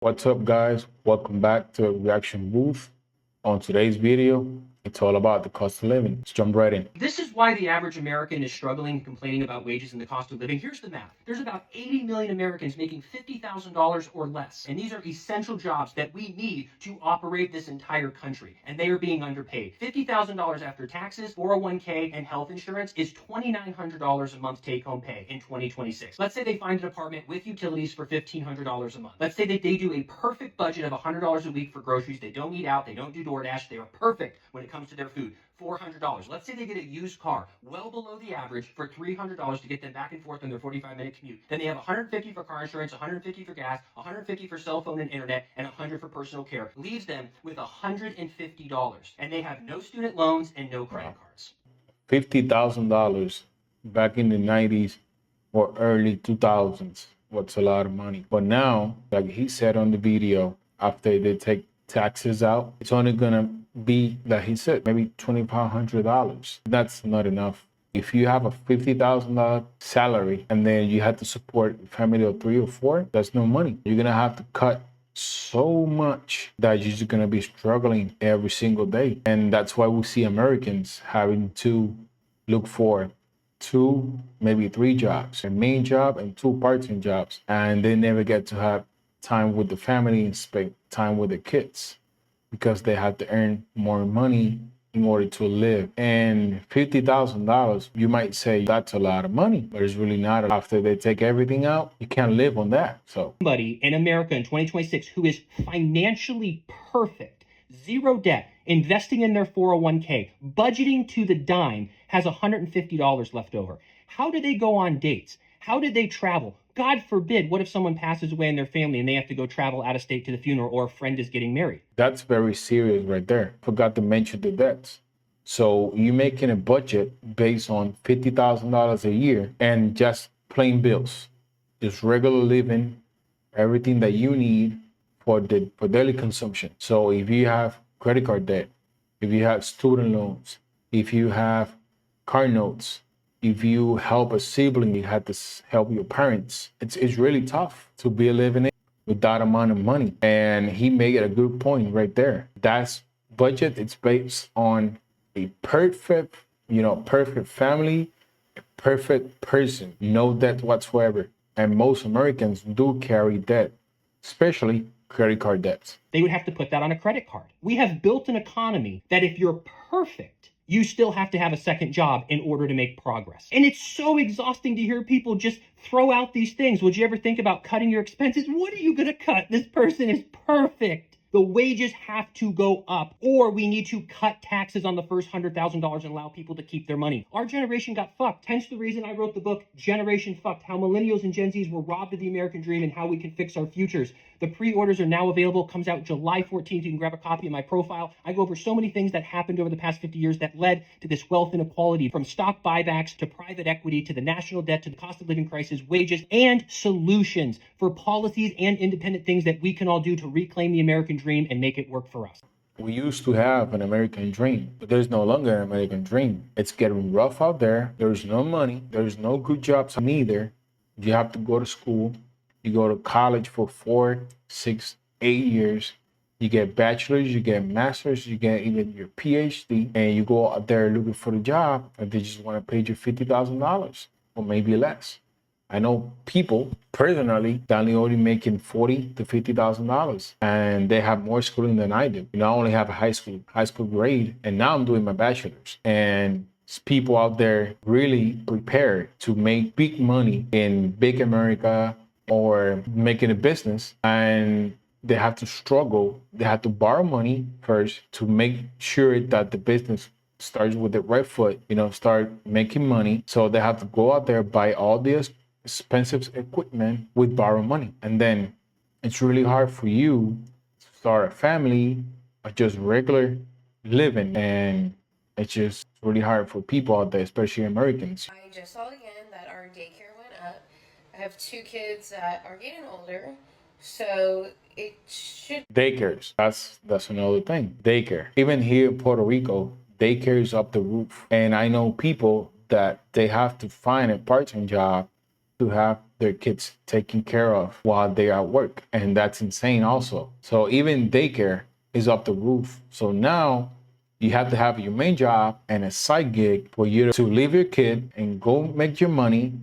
What's up, guys? Welcome back to Reaction Booth. On today's video, it's all about the cost of living. Let's jump right in. This is why the average American is struggling and complaining about wages and the cost of living. Here's the math. There's about 80 million Americans making $50,000 or less. And these are essential jobs that we need to operate this entire country. And they are being underpaid. $50,000 after taxes, 401k, and health insurance is $2,900 a month take home pay in 2026. Let's say they find an apartment with utilities for $1,500 a month. Let's say that they do a perfect budget of $100 a week for groceries. They don't eat out. They don't do DoorDash. They are perfect when it comes to their food. $400. Let's say they get a used car well below the average for $300 to get them back and forth on their 45-minute commute. Then they have $150 for car insurance, $150 for gas, $150 for cell phone and internet, and $100 for personal care. Leaves them with $150. And they have no student loans and no credit cards. $50,000 back in the 90s or early 2000s. What's a lot of money? But now, like he said on the video, after they take taxes out, it's only gonna be, like he said, maybe $2,500. That's not enough. If you have a $50,000 salary and then you have to support a family of 3 or 4, that's no money. You're gonna have to cut so much that you're just gonna be struggling every single day. And that's why we see Americans having to look for 2, maybe 3 jobs, a main job and 2 part-time jobs, and they never get to have time with the family and spend time with the kids because they have to earn more money in order to live. And $50,000, you might say that's a lot of money, but it's really not. After they take everything out, you can't live on that. So somebody in America in 2026 who is financially perfect, zero debt, investing in their 401k, budgeting to the dime, has $150 left over. How do they go on dates? How did they travel? God forbid, what if someone passes away in their family and they have to go travel out of state to the funeral, or a friend is getting married? that's very serious right there. Forgot to mention the debts. So you're making a budget based on $50,000 a year and just plain bills, just regular living, everything that you need for daily consumption. So if you have credit card debt, if you have student loans, if you have car notes, if you help a sibling, you had to help your parents. It's really tough to be living with that amount of money. And he made a good point right there. That's budget. It's based on a perfect, perfect family, a perfect person, no debt whatsoever. And most Americans do carry debt, especially credit card debts. They would have to put that on a credit card. We have built an economy that if you're perfect, you still have to have a second job in order to make progress. And it's so exhausting to hear people just throw out these things. Would you ever think about cutting your expenses? What are you going to cut? This person is perfect. The wages have to go up, or we need to cut taxes on the first $100,000 and allow people to keep their money. Our generation got fucked. Hence the reason I wrote the book, Generation Fucked, How Millennials and Gen Zs were robbed of the American Dream and how we can fix our futures. The pre-orders are now available. Comes out July 14th. You can grab a copy of my profile. I go over so many things that happened over the past 50 years that led to this wealth inequality, from stock buybacks to private equity to the national debt to the cost of living crisis, wages, and solutions for policies and independent things that we can all do to reclaim the American dream and make it work for us. We used to have an American dream, but there's no longer an American dream. It's getting rough out there. There's no money. There's no good jobs neither. You have to go to school. You go to college for 4, 6, 8 years. You get bachelor's, you get master's, you get even your PhD, and you go out there looking for the job, and they just want to pay you $50,000 or maybe less. I know people personally that only making $40,000 to $50,000, and they have more schooling than I do. I only have a high school grade, and now I'm doing my bachelor's. And it's people out there really prepared to make big money in big America or making a business, and they have to struggle. They have to borrow money first to make sure that the business starts with the right foot, start making money. So they have to go out there, buy all this expensive equipment with borrowed money. And then it's really hard for you to start a family or just regular living. And it's just really hard for people out there, especially Americans. I just saw again that our daycare went up. I have 2 kids that are getting older, so it should... Daycares, that's another thing. Daycare. Even here in Puerto Rico, daycare is up the roof. And I know people that they have to find a part-time job to have their kids taken care of while they're at work. And that's insane also. So even daycare is up the roof. So now you have to have your main job and a side gig for you to leave your kid and go make your money,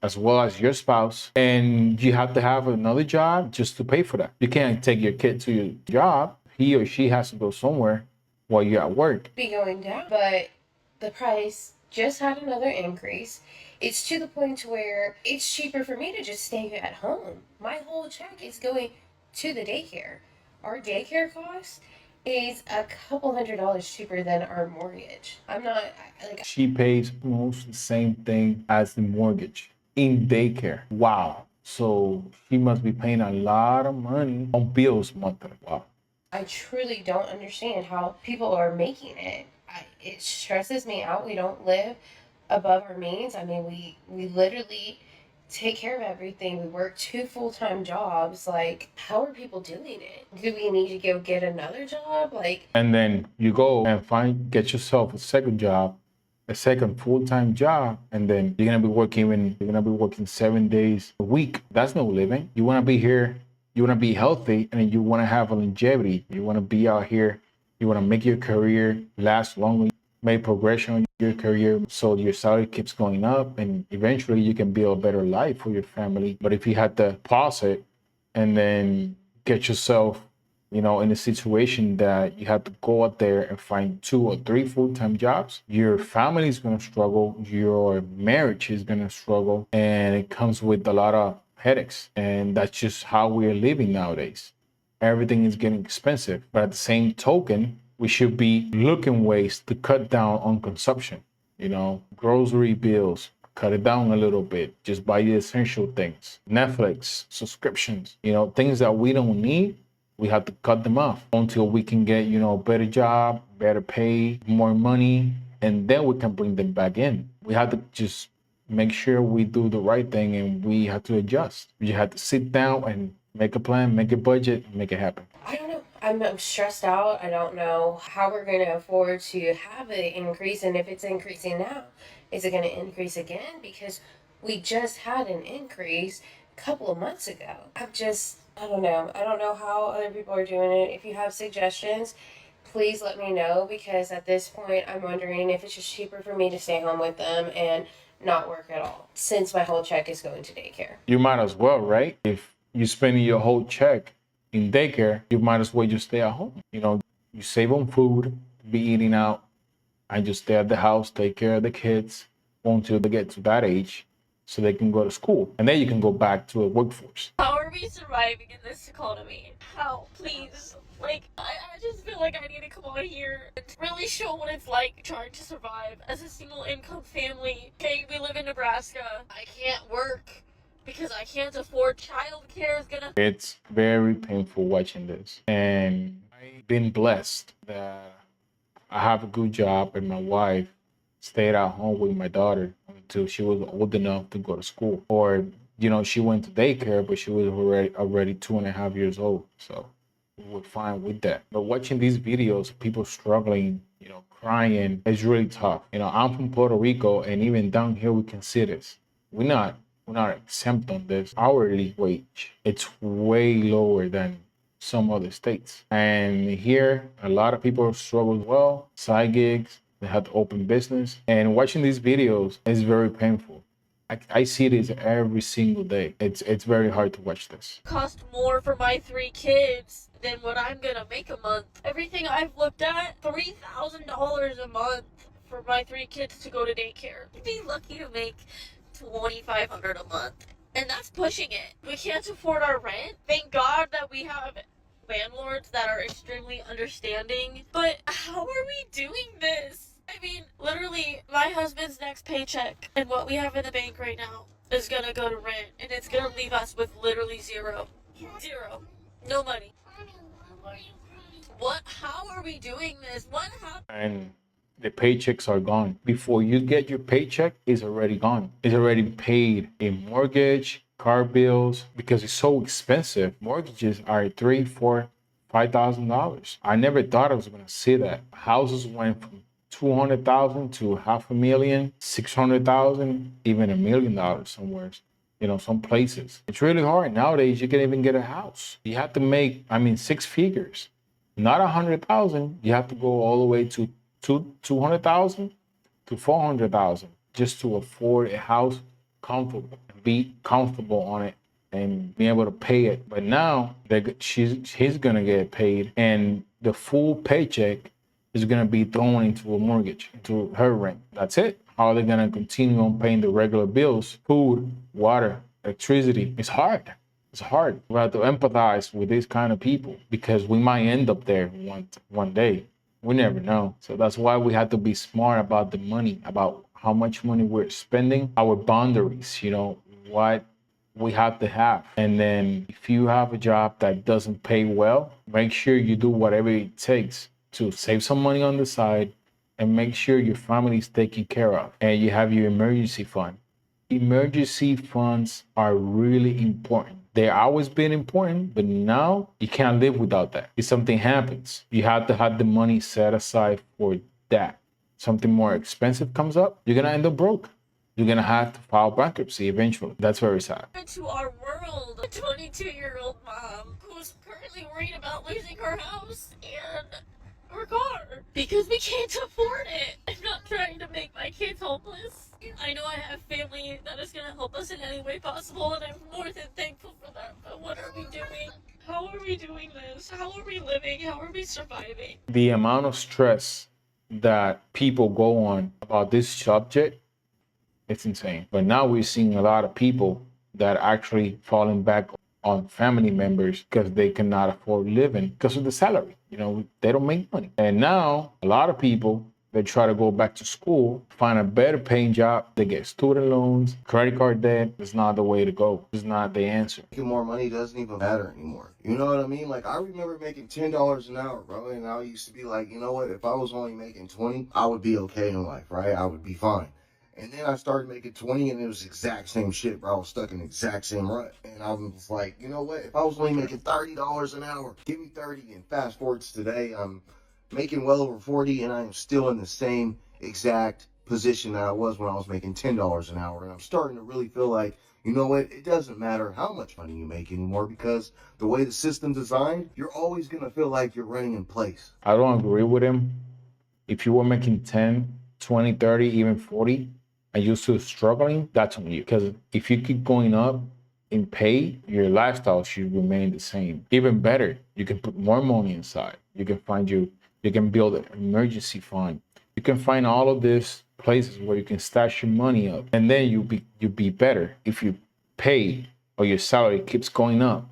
as well as your spouse. And you have to have another job just to pay for that. You can't take your kid to your job. He or she has to go somewhere while you're at work. Be going down, but the price just had another increase. It's to the point where it's cheaper for me to just stay at home. My whole check is going to the daycare. Our daycare cost is a couple $100 cheaper than our mortgage. I'm not like She pays almost the same thing as the mortgage in daycare. Wow. So she must be paying a lot of money on bills monthly. Wow. I truly don't understand how people are making it. It stresses me out. We don't live above our means. I mean, we literally take care of everything. We work 2 full-time jobs. Like, how are people doing it? Do we need to go get another job? Like, And then you go and get yourself a second job, a second full-time job, and then you're gonna be working 7 days a week. That's no living. You wanna be here, you wanna be healthy, and you wanna have a longevity. You wanna be out here, you wanna make your career last longer, make progression on your career so your salary keeps going up, and eventually you can build a better life for your family. But if you had to pause it and then get yourself in a situation that you have to go out there and find 2 or 3 full-time jobs, your family is going to struggle, your marriage is going to struggle, and it comes with a lot of headaches. And that's just how we're living nowadays. Everything is getting expensive, but at the same token, we should be looking ways to cut down on consumption. Grocery bills, cut it down a little bit. Just buy the essential things. Netflix, subscriptions, things that we don't need, we have to cut them off until we can get, a better job, better pay, more money, and then we can bring them back in. We have to just make sure we do the right thing, and we have to adjust. You have to sit down and make a plan, make a budget, and make it happen. I don't know. I'm stressed out. I don't know how we're going to afford to have an increase. And if it's increasing now, is it going to increase again? Because we just had an increase a couple of months ago. I don't know. I don't know how other people are doing it. If you have suggestions, please let me know, because at this point, I'm wondering if it's just cheaper for me to stay home with them and not work at all, since my whole check is going to daycare. You might as well, right? If you're spending your whole check in daycare, you might as well just stay at home. You save on food, be eating out, and just stay at the house, take care of the kids until they get to that age so they can go to school. And then you can go back to a workforce. How are we surviving in this economy? How? Please. I just feel like I need to come on here and really show what it's like trying to survive as a single income family. Okay, we live in Nebraska. I can't work because I can't afford childcare. It's very painful watching this. And I've been blessed that I have a good job, and my wife stayed at home with my daughter until she was old enough to go to school. Or, she went to daycare, but she was already 2.5 years old. So we're fine with that. But watching these videos, people struggling, crying, it's really tough. I'm from Puerto Rico, and even down here we can see this. We're not exempt on this. Hourly wage, it's way lower than some other states. And here, a lot of people struggle as well. Side gigs, they have to open business. And watching these videos is very painful. I see this every single day. It's very hard to watch this. Cost more for my 3 kids than what I'm gonna make a month. Everything I've looked at, $3,000 a month for my 3 kids to go to daycare. I'd be lucky to make $2,500 a month, and that's pushing it. We can't afford our rent. Thank God that we have landlords that are extremely understanding, but how are we doing this? I mean, literally, my husband's next paycheck and what we have in the bank right now is gonna go to rent, and it's gonna leave us with literally zero. No money. How are we doing this? What happened? And the paychecks are gone. Before you get your paycheck, it's already gone. It's already paid in mortgage, car bills, because it's so expensive. Mortgages are $3,000, $4,000, $5,000. I never thought I was gonna see that. Houses went from $200,000 to $500,000, $600,000, even $1 million somewhere. some places. It's really hard. Nowadays, you can even get a house. You have to make, 6 figures. Not 100,000. You have to go all the way to 200,000 to 400,000 just to afford a house comfortable, be comfortable on it and be able to pay it. But now he's gonna get paid, and the full paycheck is gonna be thrown into a mortgage, into her rent. That's it. How are they gonna continue on paying the regular bills, food, water, electricity? It's hard. It's hard. We have to empathize with these kind of people because we might end up there one day. We never know. So that's why we have to be smart about the money, about how much money we're spending, our boundaries, what we have to have. And then if you have a job that doesn't pay well, make sure you do whatever it takes to save some money on the side and make sure your family is taken care of and you have your emergency fund. Emergency funds are really important. They've always been important, but now you can't live without that. If something happens, you have to have the money set aside for that. Something more expensive comes up, you're gonna end up broke. You're gonna have to file bankruptcy eventually. That's very sad. Into our world, a 22-year-old mom who's currently worried about losing her house and her car because we can't afford it. I'm not trying to make my kids homeless. I know I have family that is going to help us in any way possible, and I'm more than thankful for that. But what are we doing? How are we doing this? How are we living? How are we surviving? The amount of stress that people go on about this subject, it's insane. But now we're seeing a lot of people that are actually falling back on family members because they cannot afford living because of the salary. They don't make money. And now a lot of people, they try to go back to school, find a better paying job. They get student loans, credit card debt. It's not the way to go. It's not the answer. Making more money doesn't even matter anymore. You know what I mean? Like, I remember making $10 an hour, bro. And I used to be like, you know what? If I was only making 20, I would be okay in life, right? I would be fine. And then I started making 20 and it was the exact same shit, bro. I was stuck in the exact same rut. And I was like, you know what? If I was only making $30 an hour, give me 30. And fast forward to today, I'm making well over 40 and I'm still in the same exact position that I was when I was making $10 an hour. And I'm starting to really feel like, you know what? It doesn't matter how much money you make anymore because the way the system's designed, you're always going to feel like you're running in place. I don't agree with him. If you were making 10, 20, 30, even 40, and you're still struggling, that's on you. Because if you keep going up in pay, your lifestyle should remain the same. Even better, you can put more money inside. You can build an emergency fund. You can find all of these places where you can stash your money up. And then you'll be better. If you pay or your salary keeps going up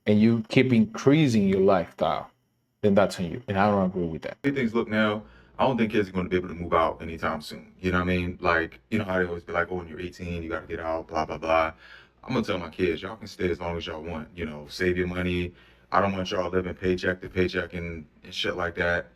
and you keep increasing your lifestyle, then that's on you. And I don't agree with that. The way things look now, I don't think kids are going to be able to move out anytime soon. You know what I mean? Like, you know how they always be like, oh, when you're 18, you got to get out, blah, blah, blah. I'm going to tell my kids, y'all can stay as long as y'all want. Save your money. I don't want y'all living paycheck to paycheck and shit like that.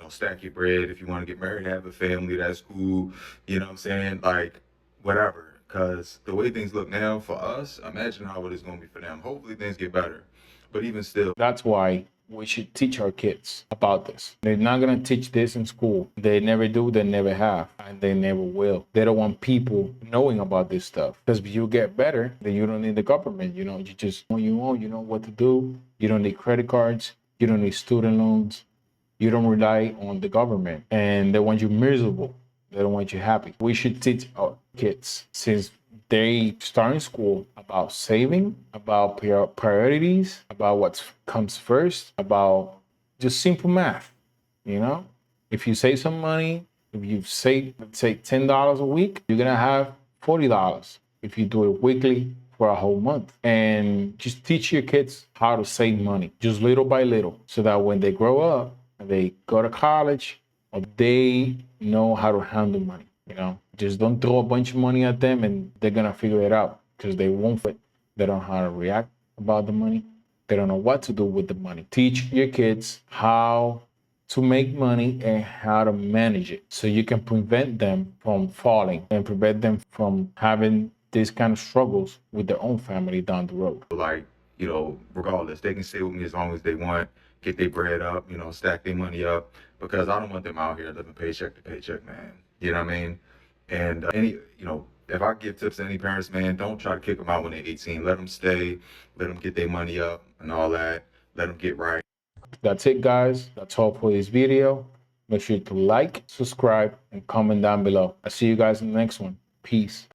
Stack your bread. If you want to get married, have a family, that's cool. You know what I'm saying? Like, whatever. Because the way things look now for us, imagine how it is going to be for them. Hopefully things get better. But even still. That's why we should teach our kids about this. They're not going to teach this in school. They never do, they never have, and they never will. They don't want people knowing about this stuff. Because if you get better, then you don't need the government. You just on your own, you know what to do. You don't need credit cards. You don't need student loans. You don't rely on the government. And they want you miserable. They don't want you happy. We should teach our kids since they start in school about saving, about priorities, about what comes first, about just simple math. If you save some money, if you save, let's say $10 a week, you're gonna have $40 if you do it weekly for a whole month. And just teach your kids how to save money, just little by little, so that when they grow up and they go to college, they know how to handle money. Just don't throw a bunch of money at them and they're gonna figure it out because they won't fit. They don't know how to react about the money. They don't know what to do with the money. Teach your kids how to make money and how to manage it so you can prevent them from falling and prevent them from having these kind of struggles with their own family down the road. Like, regardless, they can stay with me as long as they want, get their bread up, stack their money up, because I don't want them out here living paycheck to paycheck, man. You know what I mean? And if I give tips to any parents, man, don't try to kick them out when they're 18. Let them stay, let them get their money up and all that. Let them get right. That's it, guys. That's all for this video. Make sure to like, subscribe, and comment down below. I'll see you guys in the next one. Peace.